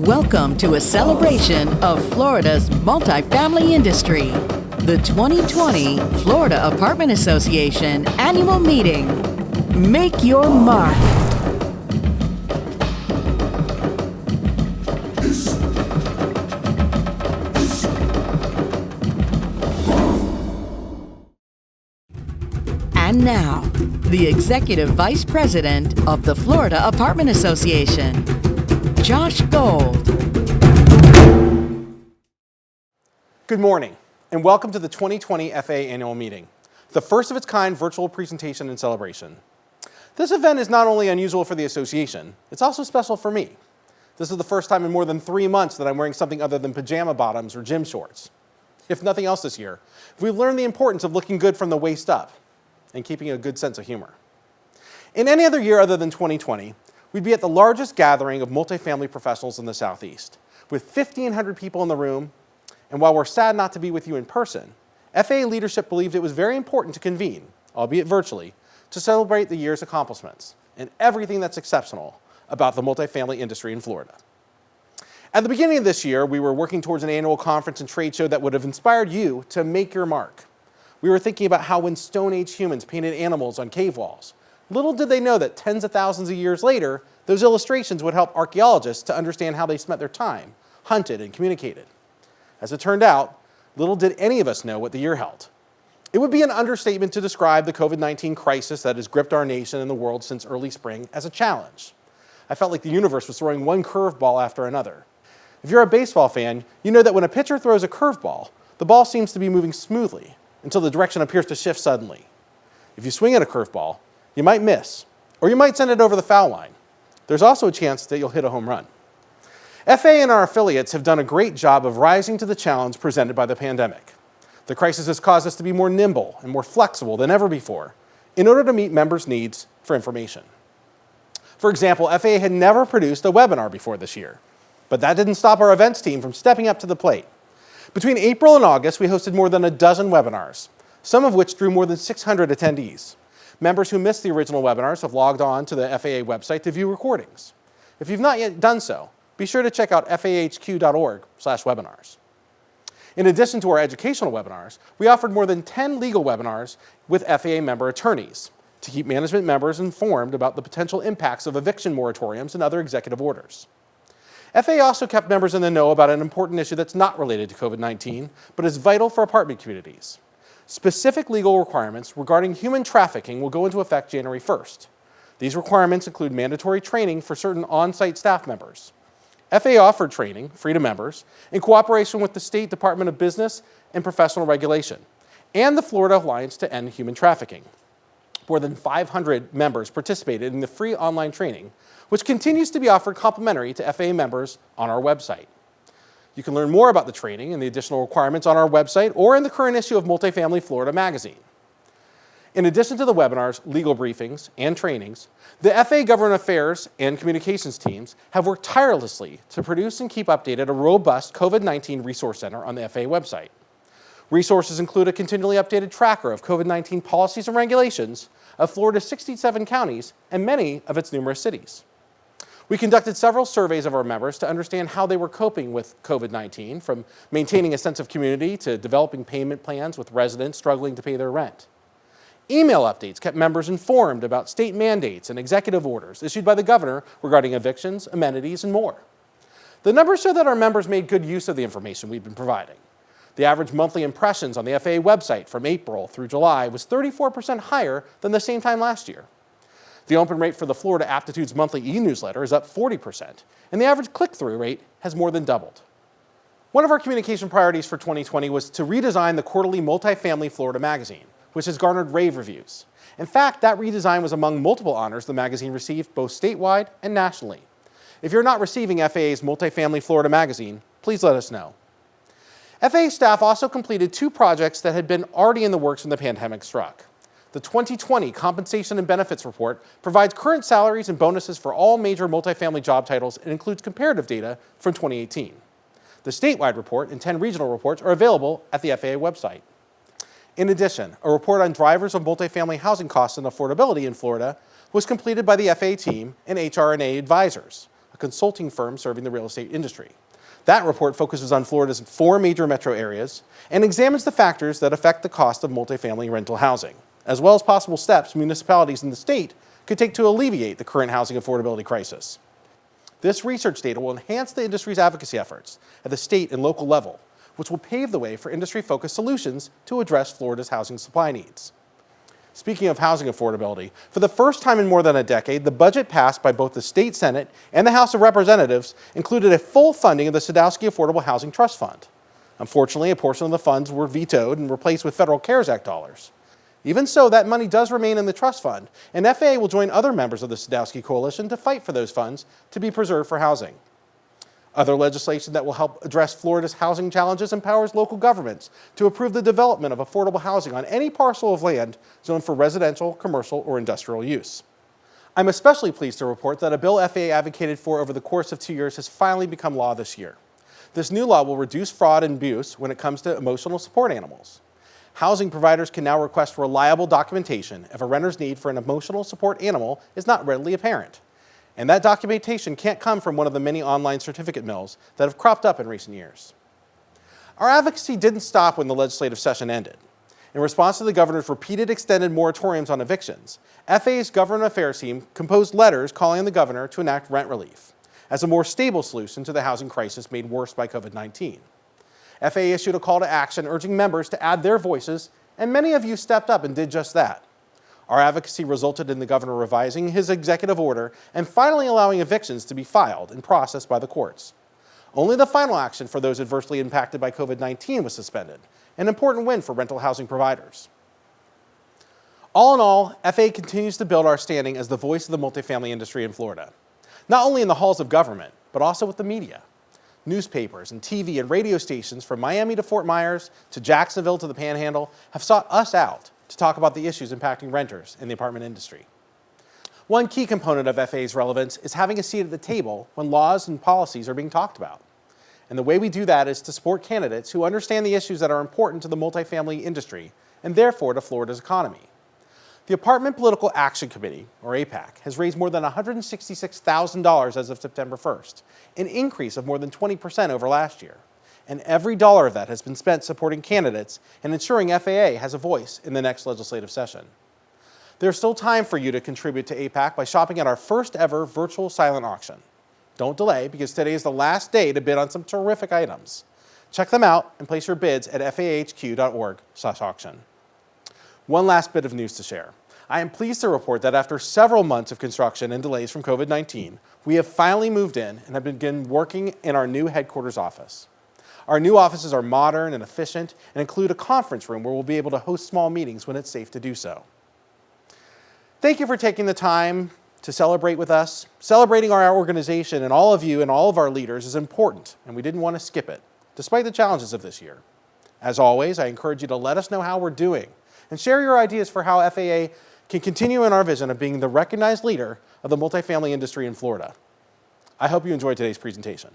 Welcome to a celebration of Florida's multifamily industry. The 2020 Florida Apartment Association Annual Meeting. Make your mark. And now, the Executive Vice President of the Florida Apartment Association, Josh Gold. Good morning, and welcome to the 2020 FAA Annual Meeting, the first of its kind virtual presentation and celebration. This event is not only unusual for the association, it's also special for me. This is the first time in more than 3 months that I'm wearing something other than pajama bottoms or gym shorts. If nothing else this year, we've learned the importance of looking good from the waist up and keeping a good sense of humor. In any other year other than 2020, we'd be at the largest gathering of multifamily professionals in the Southeast, with 1,500 people in the room. And while we're sad not to be with you in person, FAA leadership believed it was very important to convene, albeit virtually, to celebrate the year's accomplishments and everything that's exceptional about the multifamily industry in Florida. At the beginning of this year, we were working towards an annual conference and trade show that would have inspired you to make your mark. We were thinking about how when Stone Age humans painted animals on cave walls, little did they know that tens of thousands of years later, those illustrations would help archaeologists to understand how they spent their time, hunted, and communicated. As it turned out, little did any of us know what the year held. It would be an understatement to describe the COVID-19 crisis that has gripped our nation and the world since early spring as a challenge. I felt like the universe was throwing one curveball after another. If you're a baseball fan, you know that when a pitcher throws a curveball, the ball seems to be moving smoothly until the direction appears to shift suddenly. If you swing at a curveball, you might miss, or you might send it over the foul line. There's also a chance that you'll hit a home run. FAA and our affiliates have done a great job of rising to the challenge presented by the pandemic. The crisis has caused us to be more nimble and more flexible than ever before in order to meet members' needs for information. For example, FAA had never produced a webinar before this year, but that didn't stop our events team from stepping up to the plate. Between April and August, we hosted more than a dozen webinars, some of which drew more than 600 attendees. Members who missed the original webinars have logged on to the FAA website to view recordings. If you've not yet done so, be sure to check out fahq.org/webinars. In addition to our educational webinars, we offered more than 10 legal webinars with FAA member attorneys to keep management members informed about the potential impacts of eviction moratoriums and other executive orders. FAA also kept members in the know about an important issue that's not related to COVID-19, but is vital for apartment communities. Specific legal requirements regarding human trafficking will go into effect January 1st. These requirements include mandatory training for certain on-site staff members. FAA offered training, free to members, in cooperation with the State Department of Business and Professional Regulation and the Florida Alliance to End Human Trafficking. More than 500 members participated in the free online training, which continues to be offered complimentary to FAA members on our website. You can learn more about the training and the additional requirements on our website or in the current issue of Multifamily Florida magazine. In addition to the webinars, legal briefings, and trainings, the FAA Government Affairs and Communications teams have worked tirelessly to produce and keep updated a robust COVID-19 resource center on the FAA website. Resources include a continually updated tracker of COVID-19 policies and regulations of Florida's 67 counties and many of its numerous cities. We conducted several surveys of our members to understand how they were coping with COVID-19, from maintaining a sense of community to developing payment plans with residents struggling to pay their rent. Email updates kept members informed about state mandates and executive orders issued by the governor regarding evictions, amenities, and more. The numbers show that our members made good use of the information we've been providing. The average monthly impressions on the FAA website from April through July was 34% higher than the same time last year. The open rate for the Florida Aptitudes monthly e-newsletter is up 40%, and the average click-through rate has more than doubled. One of our communication priorities for 2020 was to redesign the quarterly Multifamily Florida magazine, which has garnered rave reviews. In fact, that redesign was among multiple honors the magazine received both statewide and nationally. If you're not receiving FAA's Multifamily Florida magazine, please let us know. FAA staff also completed 2 projects that had been already in the works when the pandemic struck. The 2020 Compensation and Benefits Report provides current salaries and bonuses for all major multifamily job titles and includes comparative data from 2018. The statewide report and 10 regional reports are available at the FAA website. In addition, a report on drivers of multifamily housing costs and affordability in Florida was completed by the FAA team and HRNA advisors, a consulting firm serving the real estate industry. That report focuses on Florida's 4 major metro areas and examines the factors that affect the cost of multifamily rental housing, as well as possible steps municipalities in the state could take to alleviate the current housing affordability crisis. This research data will enhance the industry's advocacy efforts at the state and local level, which will pave the way for industry-focused solutions to address Florida's housing supply needs. Speaking of housing affordability, for the first time in more than a decade, the budget passed by both the State Senate and the House of Representatives included a full funding of the Sadowski Affordable Housing Trust Fund. Unfortunately, a portion of the funds were vetoed and replaced with federal CARES Act dollars. Even so, that money does remain in the trust fund, and FAA will join other members of the Sadowski Coalition to fight for those funds to be preserved for housing. Other legislation that will help address Florida's housing challenges empowers local governments to approve the development of affordable housing on any parcel of land zoned for residential, commercial, or industrial use. I'm especially pleased to report that a bill FAA advocated for over the course of 2 years has finally become law this year. This new law will reduce fraud and abuse when it comes to emotional support animals. Housing providers can now request reliable documentation if a renter's need for an emotional support animal is not readily apparent. And that documentation can't come from one of the many online certificate mills that have cropped up in recent years. Our advocacy didn't stop when the legislative session ended. In response to the governor's repeated extended moratoriums on evictions, FAA's government affairs team composed letters calling on the governor to enact rent relief as a more stable solution to the housing crisis made worse by COVID-19. FAA issued a call to action urging members to add their voices, and many of you stepped up and did just that. Our advocacy resulted in the governor revising his executive order and finally allowing evictions to be filed and processed by the courts. Only the final action for those adversely impacted by COVID-19 was suspended, an important win for rental housing providers. All in all, FAA continues to build our standing as the voice of the multifamily industry in Florida, not only in the halls of government, but also with the media. Newspapers and TV and radio stations from Miami to Fort Myers to Jacksonville to the Panhandle have sought us out to talk about the issues impacting renters in the apartment industry. One key component of FAA's relevance is having a seat at the table when laws and policies are being talked about. And the way we do that is to support candidates who understand the issues that are important to the multifamily industry and therefore to Florida's economy. The Apartment Political Action Committee, or APAC, has raised more than $166,000 as of September 1st, an increase of more than 20% over last year. And every dollar of that has been spent supporting candidates and ensuring FAA has a voice in the next legislative session. There's still time for you to contribute to APAC by shopping at our first ever virtual silent auction. Don't delay, because today is the last day to bid on some terrific items. Check them out and place your bids at faahq.org/auction. One last bit of news to share. I am pleased to report that after several months of construction and delays from COVID-19, we have finally moved in and have begun working in our new headquarters office. Our new offices are modern and efficient and include a conference room where we'll be able to host small meetings when it's safe to do so. Thank you for taking the time to celebrate with us. Celebrating our organization and all of you and all of our leaders is important, and we didn't want to skip it, despite the challenges of this year. As always, I encourage you to let us know how we're doing and share your ideas for how FAA can continue in our vision of being the recognized leader of the multifamily industry in Florida. I hope you enjoyed today's presentation.